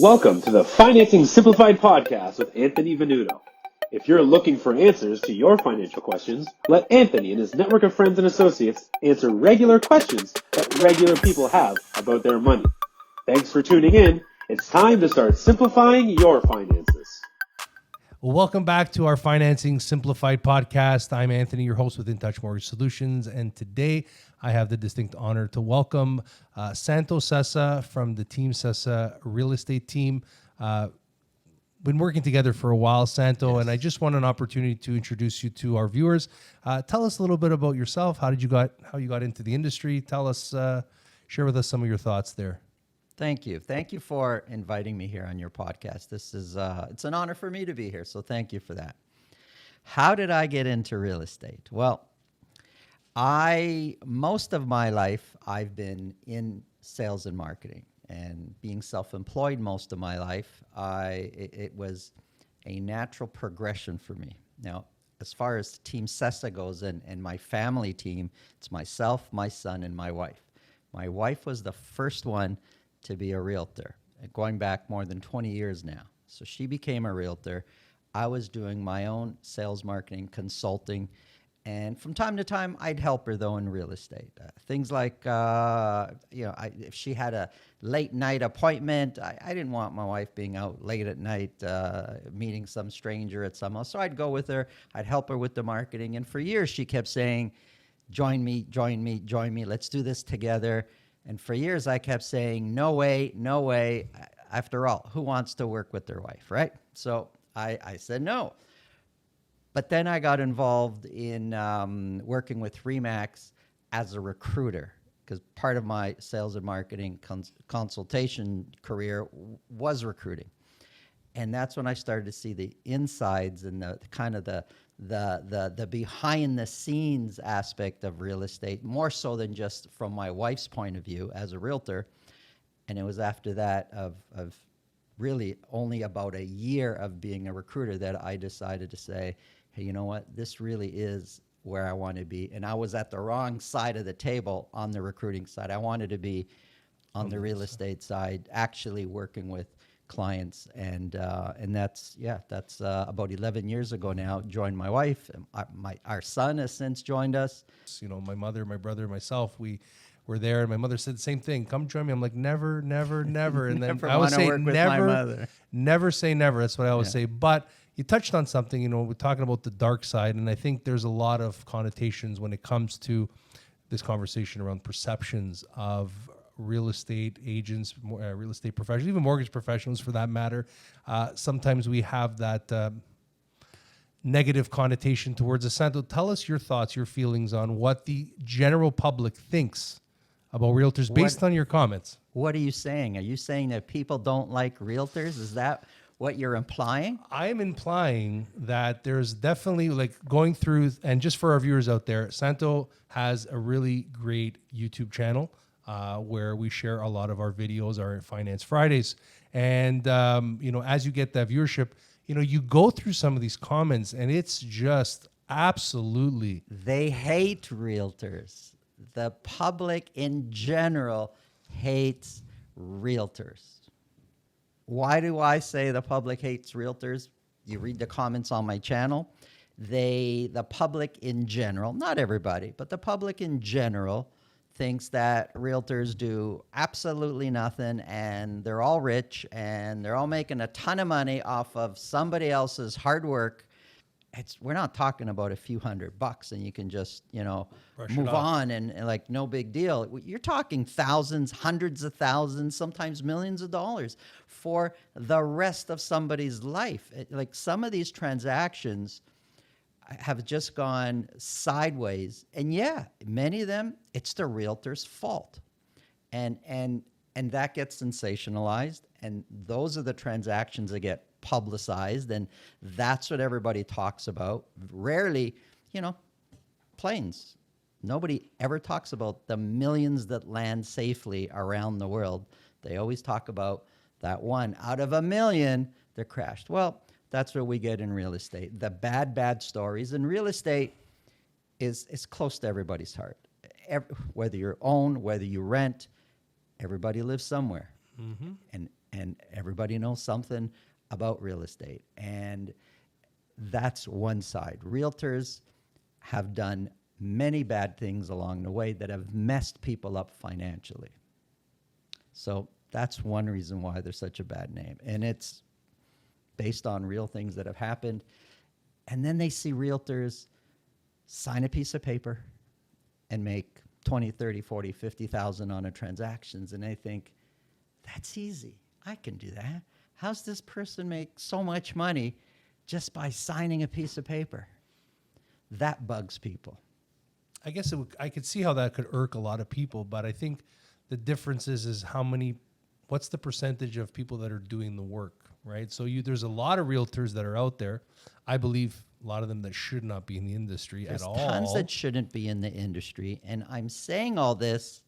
Welcome to the Financing Simplified podcast with Anthony Venuto. If you're looking for answers to your financial questions, let Anthony and his network of friends and associates answer regular questions that regular people have about their money. Thanks for tuning in. It's time to start simplifying your finances. Well, welcome back to our Financing Simplified podcast. I'm Anthony, your host with In Touch Mortgage Solutions, and today I have the distinct honor to welcome Santo Sessa from the Team Sessa Real Estate team. Been working together for a while, Santo, Yes. and I just want an opportunity to introduce you to our viewers. Tell us a little bit about yourself. How you got into the industry? Tell us, share with us some of your thoughts there. Thank you. Thank you for inviting me here on your podcast. This is it's an honor for me to be here, so thank you for that. How did I get into real estate? Well, most of my life I've been in sales and marketing, and being self-employed most of my life, it was a natural progression for me. Now, as far as Team Sessa goes and my family team, it's myself, my son, and my wife. My wife was the first one to be a realtor, going back more than 20 years now. So she became a realtor. I was doing my own sales, marketing, consulting, and from time to time, I'd help her, though, in real estate. Things like, if she had a late night appointment, I didn't want my wife being out late at night, meeting some stranger at some house. So I'd go with her. I'd help her with the marketing. And for years, she kept saying, join me, join me, join me. Let's do this together. And for years, I kept saying, no way, no way. After all, who wants to work with their wife, right? So I said no. But then I got involved in working with Remax as a recruiter, because part of my sales and marketing consultation career was recruiting. And that's when I started to see the insides and the kind of the behind the scenes aspect of real estate, more so than just from my wife's point of view as a realtor. And it was after that of really only about a year of being a recruiter that I decided to say, hey, you know what? This really is where I want to be. And I was at the wrong side of the table on the recruiting side. I wanted to be on the real estate side, actually working with clients, and that's about 11 years ago now. Joined my wife. Our son has since joined us. You know, my mother, my brother, myself, we were there, and my mother said the same thing. Come join me. I'm like, never, never, never. And then I always say, never say never. That's what I always say. But you touched on something, you know, we're talking about the dark side, and I think there's a lot of connotations when it comes to this conversation around perceptions of real estate agents, real estate professionals, even mortgage professionals for that matter. Sometimes we have that negative connotation towards us. Santo, tell us your thoughts, your feelings on what the general public thinks about realtors based on your comments. What are you saying? Are you saying that people don't like realtors? Is that what you're implying? I am implying that there's definitely, like, going through, and just for our viewers out there, Santo has a really great YouTube channel where we share a lot of our videos, our Finance Fridays. And, as you get that viewership, you go through some of these comments, and it's just absolutely. They hate realtors. The public in general hates realtors. Why do I say the public hates realtors? You read the comments on my channel. The public in general, not everybody, but the public in general thinks that realtors do absolutely nothing, and they're all rich, and they're all making a ton of money off of somebody else's hard work. We're not talking about a few $100 and you can just, move on and like no big deal. You're talking thousands, hundreds of thousands, sometimes millions of dollars for the rest of somebody's life. Like some of these transactions have just gone sideways. And yeah, many of them, it's the realtor's fault. And that gets sensationalized. And those are the transactions that get publicized, and that's what everybody talks about. Rarely, planes. Nobody ever talks about the millions that land safely around the world. They always talk about that one out of a million that crashed. Well, that's what we get in real estate. The bad stories. And real estate is close to everybody's heart. Whether you own, whether you rent, everybody lives somewhere. Mm-hmm. and everybody knows something about real estate. And that's one side. Realtors have done many bad things along the way that have messed people up financially. So that's one reason why there's such a bad name. And it's based on real things that have happened. And then they see realtors sign a piece of paper and make 20, 30, 40, 50,000 on a transactions. And they think, that's easy. I can do that. How's this person make so much money just by signing a piece of paper? That bugs people. I guess I could see how that could irk a lot of people, but I think the difference is what's the percentage of people that are doing the work, right? So there's a lot of realtors that are out there. I believe a lot of them that should not be in the industry at all. There's tons that shouldn't be in the industry. And I'm saying all this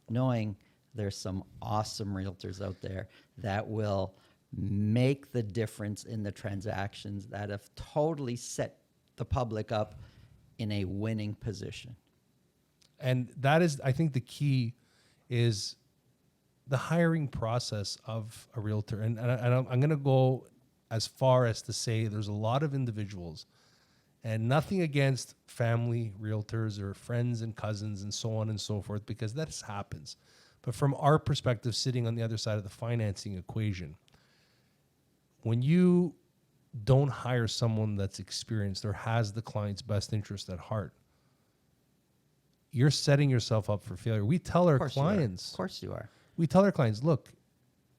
knowing there's some awesome realtors out there that will make the difference in the transactions, that have totally set the public up in a winning position. And that is, I think the key is the hiring process of a realtor. And I'm going to go as far as to say there's a lot of individuals, and nothing against family realtors or friends and cousins and so on and so forth, because that happens. But from our perspective, sitting on the other side of the financing equation, when you don't hire someone that's experienced or has the client's best interest at heart, you're setting yourself up for failure. We tell our clients, of course you are. We tell our clients, look,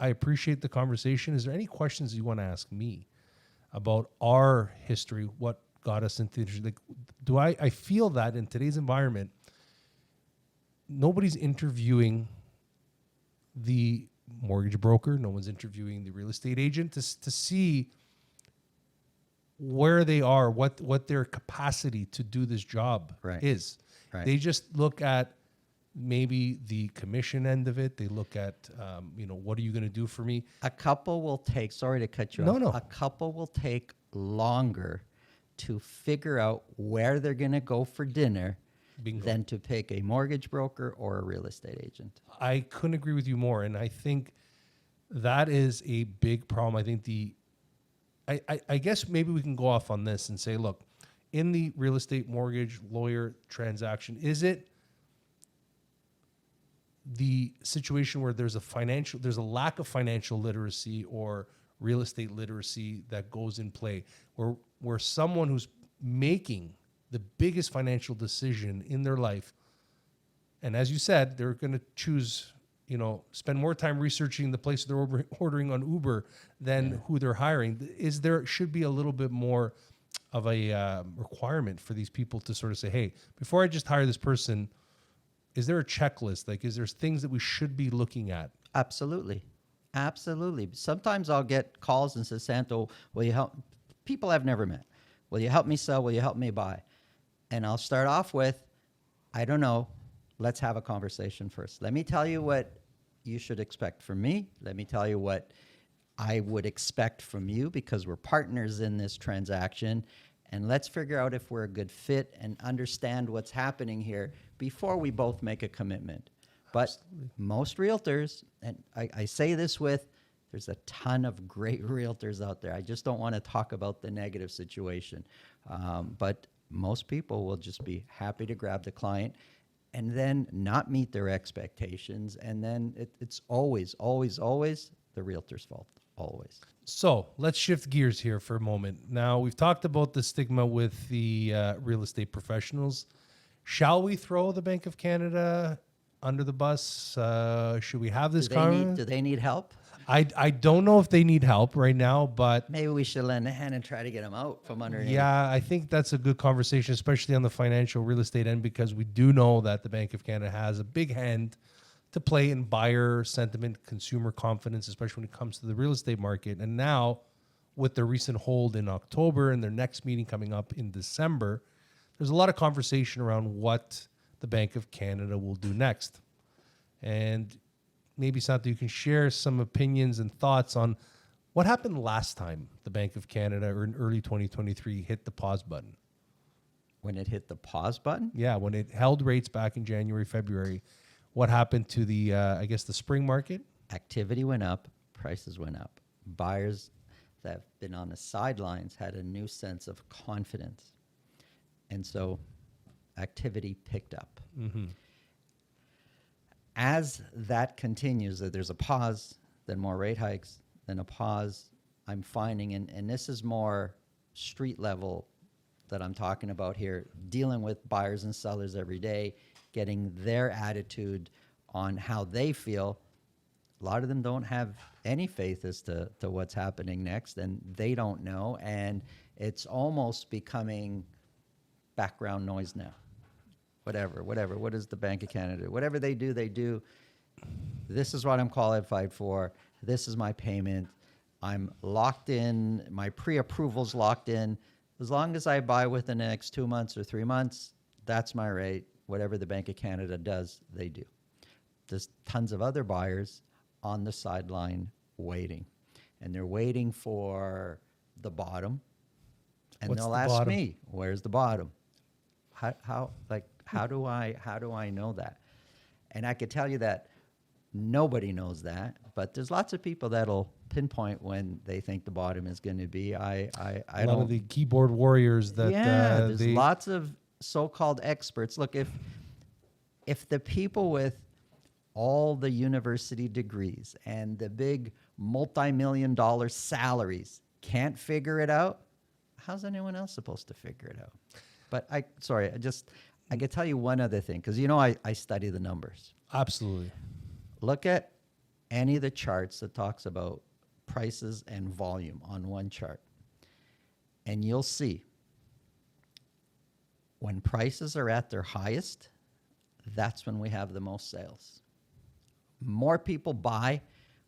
I appreciate the conversation. Is there any questions you want to ask me about our history? What got us into the industry? Like, I feel that in today's environment, nobody's interviewing the mortgage broker. No one's interviewing the real estate agent to see where they are, what their capacity to do this job is. Right. They just look at maybe the commission end of it. They look at, what are you going to do for me? A couple will take, sorry to cut you off. No. A couple will take longer to figure out where they're going to go for dinner than to pick a mortgage broker or a real estate agent. I couldn't agree with you more. And I think that is a big problem. I think I guess maybe we can go off on this and say, look, in the real estate mortgage lawyer transaction, is it the situation where there's a lack of financial literacy or real estate literacy that goes in play, where someone who's making the biggest financial decision in their life, and as you said, they're going to choose, spend more time researching the place they're ordering on Uber than who they're hiring. Should be a little bit more of a requirement for these people to sort of say, hey, before I just hire this person, is there a checklist? Like, is there things that we should be looking at? Absolutely. Sometimes I'll get calls and say, Santo, will you help? People I've never met. Will you help me sell? Will you help me buy? And I'll start off with, I don't know. Let's have a conversation first. Let me tell you what you should expect from me. Let me tell you what I would expect from you, because we're partners in this transaction. And let's figure out if we're a good fit and understand what's happening here before we both make a commitment. But most realtors, and I say this there's a ton of great realtors out there. I just don't want to talk about the negative situation. But most people will just be happy to grab the client and then not meet their expectations. And then it's always, always, always the realtor's fault. Always. So let's shift gears here for a moment. Now, we've talked about the stigma with the real estate professionals. Shall we throw the Bank of Canada under the bus? Should we have this conversation? Do they need help? I don't know if they need help right now, but maybe we should lend a hand and try to get them out from underneath. Yeah, I think that's a good conversation, especially on the financial real estate end, because we do know that the Bank of Canada has a big hand to play in buyer sentiment, consumer confidence, especially when it comes to the real estate market. And now, with their recent hold in October and their next meeting coming up in December, there's a lot of conversation around what the Bank of Canada will do next. And maybe, Santo, you can share some opinions and thoughts on what happened last time the Bank of Canada, or in early 2023, hit the pause button. When it hit the pause button? Yeah, when it held rates back in January, February. What happened to the spring market? Activity went up, prices went up. Buyers that have been on the sidelines had a new sense of confidence. And so activity picked up. Mm-hmm. As that continues, that there's a pause, then more rate hikes, then a pause, I'm finding, and this is more street level that I'm talking about here, dealing with buyers and sellers every day, getting their attitude on how they feel. A lot of them don't have any faith as to what's happening next, and they don't know, and it's almost becoming background noise now. Whatever, what does the Bank of Canada do? Whatever they do, they do. This is what I'm qualified for. This is my payment. I'm locked in. My pre-approval's locked in. As long as I buy within the next 2 months or 3 months, that's my rate. Whatever the Bank of Canada does, they do. There's tons of other buyers on the sideline waiting. And they're waiting for the bottom. And What's they'll the ask bottom? me, where's the bottom? How do I know that? And I could tell you that nobody knows that, but there's lots of people that'll pinpoint when they think the bottom is going to be. I A lot of the keyboard warriors that there's lots of so-called experts. Look, if the people with all the university degrees and the big multi-million-dollar salaries can't figure it out, how's anyone else supposed to figure it out? But I could tell you one other thing, because I study the numbers. Absolutely. Look at any of the charts that talks about prices and volume on one chart, and you'll see when prices are at their highest, that's when we have the most sales. More people buy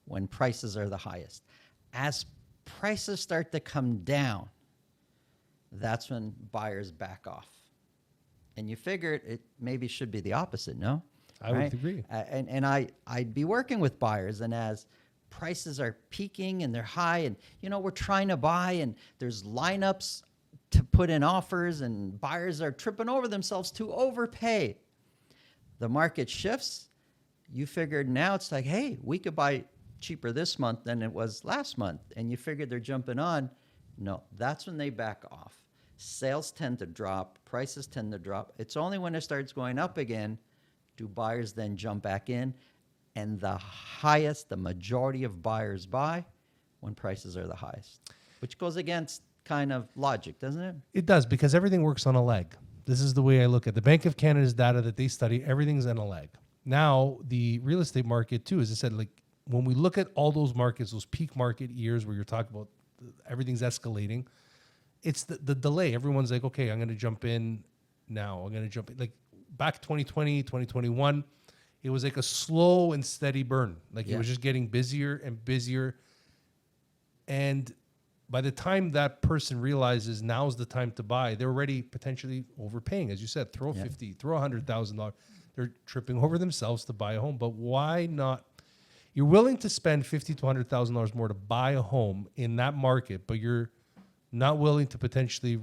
when prices are the highest. As prices start to come down, that's when buyers back off. And you figure it maybe should be the opposite, no? I would agree. And I'd be working with buyers, and as prices are peaking and they're high, and we're trying to buy, and there's lineups to put in offers, and buyers are tripping over themselves to overpay. The market shifts. You figured now it's like, hey, we could buy cheaper this month than it was last month, and you figured they're jumping on. No, that's when they back off. Sales tend to drop, prices tend to drop. It's only when it starts going up again do buyers then jump back in, and the majority of buyers buy when prices are the highest, which goes against kind of logic, doesn't it? It does, because everything works on a leg. This is the way I look at it. The Bank of Canada's data that they study, everything's on a leg. Now, the real estate market too, as I said, like when we look at all those markets, those peak market years where you're talking about everything's escalating, it's the delay. Everyone's like, okay, I'm going to jump in now. I'm going to jump in. Like back 2020, 2021, it was like a slow and steady burn. Like it was just getting busier and busier. And by the time that person realizes now's the time to buy, they're already potentially overpaying. As you said, throw $50,000, throw $100,000. They're tripping over themselves to buy a home. But why not? You're willing to spend $50,000 to $100,000 more to buy a home in that market, but you're not willing to potentially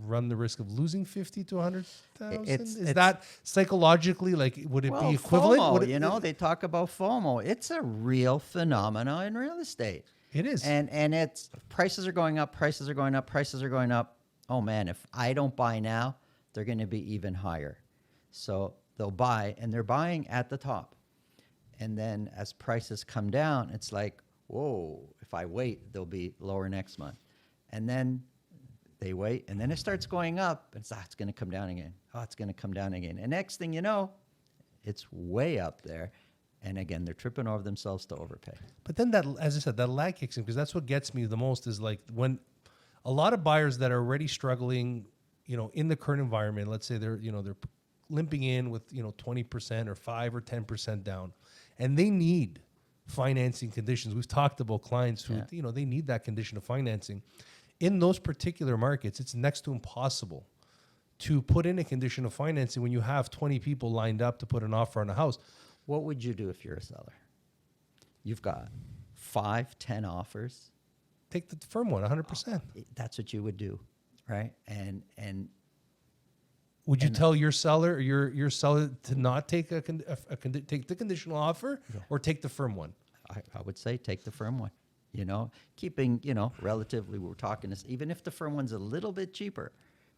run the risk of losing $50,000 to $100,000. Is that psychologically, like, would it be equivalent? FOMO, they talk about FOMO. It's a real phenomenon in real estate. It is. And it's prices are going up, prices are going up, prices are going up. Oh man, if I don't buy now, they're going to be even higher. So they'll buy, and they're buying at the top. And then as prices come down, it's like, whoa, if I wait, they'll be lower next month. And then they wait, and then it starts going up. And it's going to come down again. Oh, it's going to come down again. And next thing you know, it's way up there. And again, they're tripping over themselves to overpay. But then that, as I said, that lag kicks in, because that's what gets me the most is like when a lot of buyers that are already struggling, in the current environment, let's say they're limping in with, 20% or 5 or 10% down, and they need financing conditions. We've talked about clients who, they need that condition of financing. In those particular markets, it's next to impossible to put in a condition of financing when you have 20 people lined up to put an offer on a house. What would you do if you're a seller? You've got 5, 10 offers. Take the firm one, 100%. That's what you would do, right? And would you tell your seller or your seller to not take take the conditional offer or take the firm one? I would say take the firm one. Keeping, relatively, we're talking this, even if the firm one's a little bit cheaper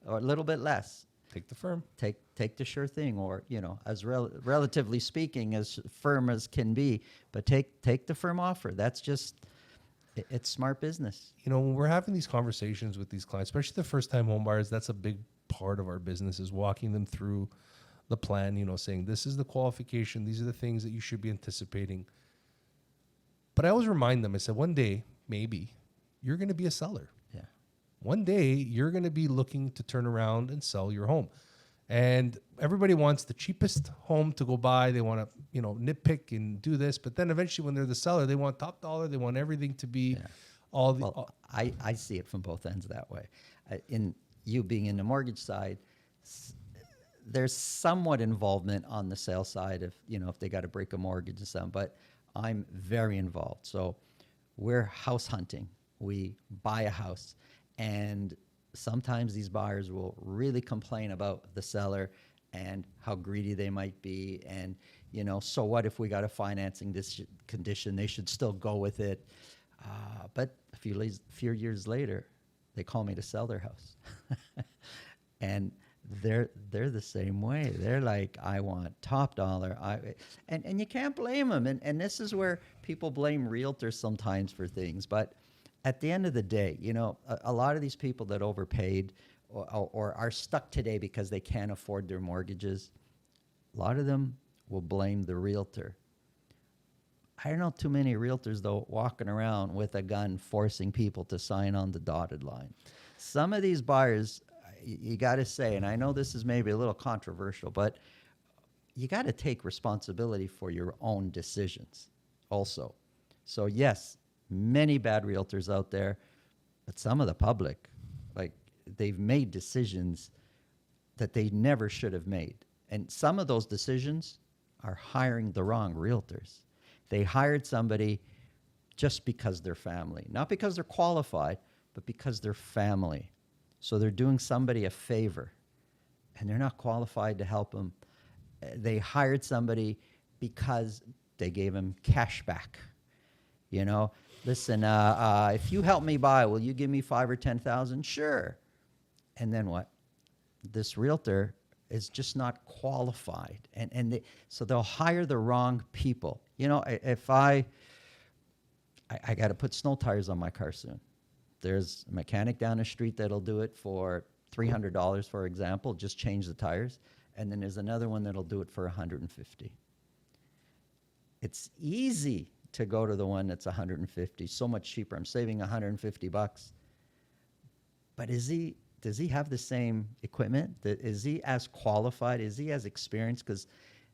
or a little bit less, Take the firm. Take the sure thing, or as relatively speaking, as firm as can be, but take the firm offer. That's just it's smart business. When we're having these conversations with these clients, especially the first-time home buyers, that's a big part of our business, is walking them through the plan. Saying this is the qualification, these are the things that you should be anticipating. But I always remind them. I said, one day maybe you're going to be a seller. One day you're going to be looking to turn around and sell your home. And everybody wants the cheapest home to go buy. They want to, nitpick and do this. But then eventually when they're the seller, they want top dollar. They want everything to be all the... I see it from both ends that way. In you being in the mortgage side, there's somewhat involvement on the sales side if they got to break a mortgage and something. But I'm very involved. So we're house hunting. We buy a house. And sometimes these buyers will really complain about the seller and how greedy they might be. And, so what if we got a financing this condition? They should still go with it. But a few years later, they call me to sell their house. And they're the same way. They're like, I want top dollar. And you can't blame them. And this is where people blame realtors sometimes for things. But at the end of the day, a lot of these people that overpaid or are stuck today because they can't afford their mortgages, a lot of them will blame the realtor. I don't know too many realtors, though, walking around with a gun forcing people to sign on the dotted line. Some of these buyers, you got to say, and I know this is maybe a little controversial, but you got to take responsibility for your own decisions also. So, yes, many bad realtors out there, but some of the public, they've made decisions that they never should have made. And some of those decisions are hiring the wrong realtors. They hired somebody just because they're family, not because they're qualified, but because they're family. So they're doing somebody a favor, and they're not qualified to help them. They hired somebody because they gave them cash back. Listen, if you help me buy, will you give me $5,000 or $10,000? Sure. And then what? This realtor is just not qualified, so they'll hire the wrong people. If I got to put snow tires on my car soon. There's a mechanic down the street that'll do it for $300, for example, just change the tires, and then there's another one that'll do it for $150. It's easy to go to the one that's $150, so much cheaper. I'm saving $150. But does he have the same equipment? Is he as qualified? Is he as experienced? Because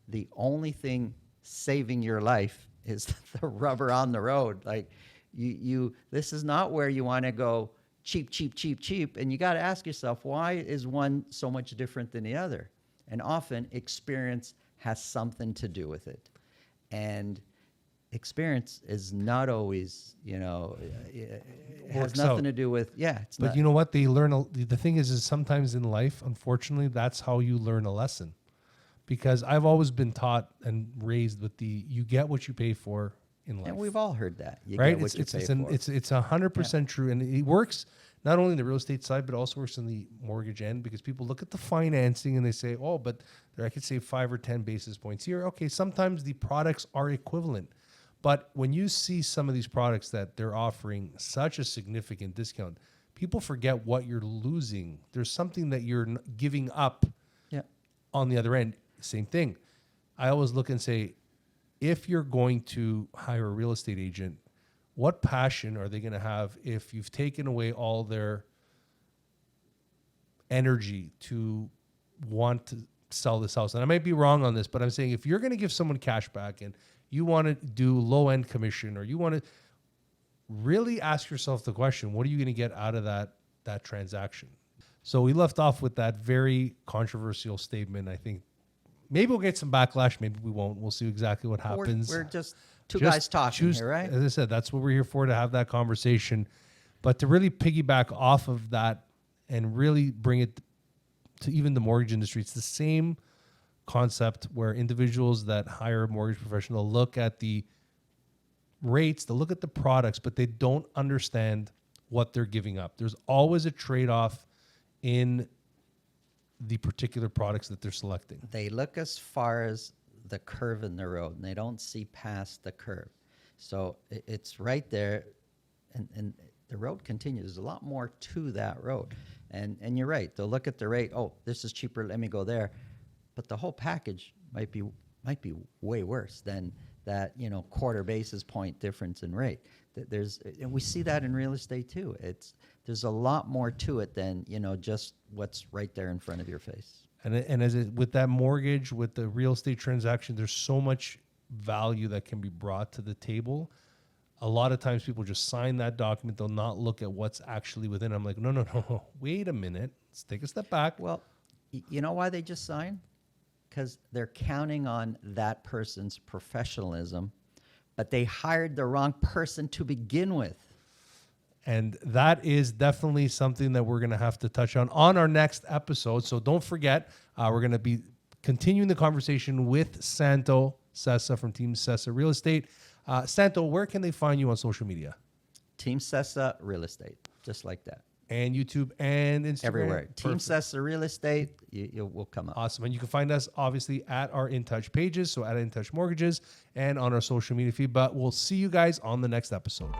the only thing saving your life is the rubber on the road. This is not where you want to go cheap, and you got to ask yourself, why is one so much different than the other? And often experience has something to do with it. And experience is not always, it has nothing to do with, it's but not. You know what? They learn, the thing is sometimes in life, unfortunately, that's how you learn a lesson. Because I've always been taught and raised with you get what you pay for in life. And we've all heard that. You right? Get what you pay for. It's 100% true. And it works not only in the real estate side, but also works in the mortgage end, because people look at the financing and they say, oh, but I could save 5 or 10 basis points here. Okay, sometimes the products are equivalent. But when you see some of these products that they're offering such a significant discount, people forget what you're losing. There's something that you're giving up on the other end. Same thing. I always look and say, if you're going to hire a real estate agent, what passion are they going to have if you've taken away all their energy to want to sell this house? And I might be wrong on this, but I'm saying if you're going to give someone cash back and you want to do low-end commission, or you want to really ask yourself the question, what are you going to get out of that transaction? So we left off with that very controversial statement. I think maybe we'll get some backlash. Maybe we won't. We'll see exactly what happens. We're just two guys talking here, right? As I said, that's what we're here for, to have that conversation. But to really piggyback off of that and really bring it to even the mortgage industry, it's the same concept where individuals that hire a mortgage professional look at the rates, they'll look at the products, but they don't understand what they're giving up. There's always a trade-off in the particular products that they're selecting. They look as far as the curve in the road, and they don't see past the curve. So it's right there, and the road continues. There's a lot more to that road. And you're right. They'll look at the rate. Oh, this is cheaper. Let me go there. But the whole package might be way worse than that, quarter basis point difference in rate. And we see that in real estate too. There's a lot more to it than, just what's right there in front of your face. And with that mortgage, with the real estate transaction, there's so much value that can be brought to the table. A lot of times people just sign that document. They'll not look at what's actually within. I'm like, no. Wait a minute. Let's take a step back. Well, you know why they just sign? Because they're counting on that person's professionalism, but they hired the wrong person to begin with. And that is definitely something that we're going to have to touch on our next episode. So don't forget, we're going to be continuing the conversation with Santo Sessa from Team Sessa Real Estate. Santo, where can they find you on social media? Team Sessa Real Estate, just like that. And YouTube and Instagram? Everywhere. Perfect. Team Sessa Real Estate, you will come up. Awesome. And you can find us, obviously, at our In Touch pages, so at In Touch Mortgages, and on our social media feed. But we'll see you guys on the next episode.